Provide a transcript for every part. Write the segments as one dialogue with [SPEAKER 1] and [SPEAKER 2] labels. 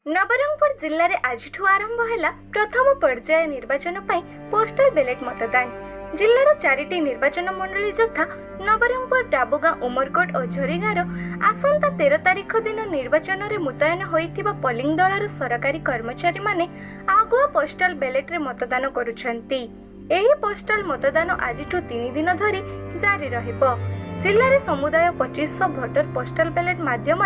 [SPEAKER 1] नवरंगपुर जिले में आज आरंभ है प्रथम पर्याय निर्वाचन पोस्टल बैलेट मतदान। जिलार 4टी निर्वाचन मंडली यथा नवरंगपुर, डाबुगां, उमरकोट और झरीगांर आसंता 13 तारिख दिन निर्वाचन में मुतयन होइथिबा पोलिंग दलर सरकारी कर्मचारी माने आगुआ पोस्टल बैलेट रे मतदान करुछंती। एही पोस्टल मतदान आज 3 दिन धरी जारी रहिबो। जिले में समुदाय 2500 भोटर पोस्टल बैलेट माध्यम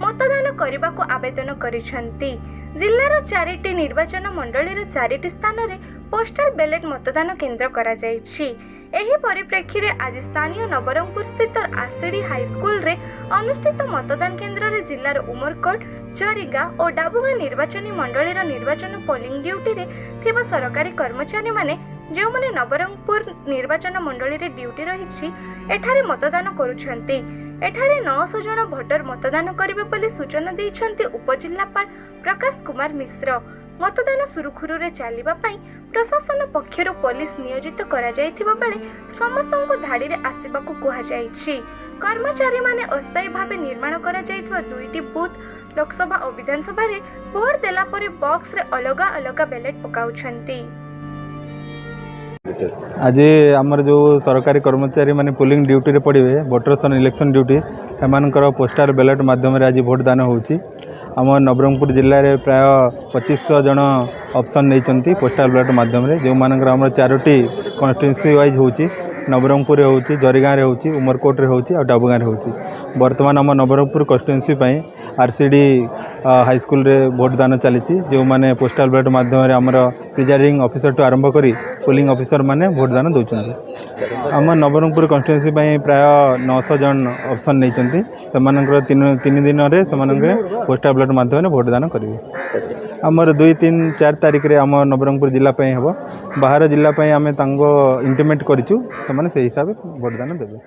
[SPEAKER 1] मतदान करने को आवेदन करिसेंती। जिलार 4टी निर्वाचन मंडली 4टी स्थान में पोस्टल बैलेट मतदान केन्द्र करा जायछि। एही परिप्रेक्षी में आज स्थानीय नवरंगपुर स्थित आरसीडी हाईस्कूल रे अनुष्ठित मतदान केन्द्र रे जिलार उमरकोट, झरीगां और डाबुगां निर्वाचन मंडली निर्वाचन पोलिंग ड्यूटी रे थिबा सरकारी कर्मचारी माने जो माने नवरंगपुर निर्वाचन मंडली रे ड्यूटी रही एठारे मतदान करुछंती। एठारे 900 जन भोटर मतदान करिबे बोली सूचना दैछंती उपजिल्लापाल प्रकाश कुमार मिश्र। मतदान सुरुखुरु रे चलिबा पई प्रशासन पक्षरु पुलिस नियोजित करा जायथिबा बेले समस्तଙ୍କୁ धाड़ी रे आसीबाकू कुहा जायछि। कर्मचारी माने अस्थायी भावे निर्माण करा जायथिबा 2टी बूथ लोकसभा और विधानसभा रे भोट देला परे बॉक्स रे अलग अलग बैलेट पकाउछंती।
[SPEAKER 2] आज आमर जो सरकारी कर्मचारी माने पोलिंग ड्यूटी रे पड़े वोटर्स इलेक्शन ड्यूटी एमानकर पोस्टल बैलेट माध्यम रे आज भोट दान होउची। आम नवरंगपुर जिले में प्राय 2500 जन ऑप्शन नहीं पोस्टल बैलेट माध्यम रे जो मानकर आम 4टी कन्स्टिट्यूएंसी वाइज होउची। नवरंगपुर होउची, झरीगां रे होउची, उमरकोट रे होउची और डाबुगां रे होउची। वर्तमान आम नवरंगपुर कन्स्टिट्यूएंसी पई आरसीडी हाईस्कूल रे भोट दान चली जो माने पोस्टल बैलेट माध्यम रे आमर प्रिजाइडिंग ऑफिसर टू आरंभ करी पोलिंग ऑफिसर माने भोट दान दौरान। आम नवरंगपुर कन्स्टिट्यूएंसी पई प्राय 900 जन ऑप्शन नहीं तीन दिन में पोस्टल बैलेट माध्यम भोट दान करेंगे। आमर 2, 3, 4 तारिख रे आम नवरंगपुर जिला हम बाहर जिला आम इंटीमेट करूँ से हिसाब से भोट दान देवे।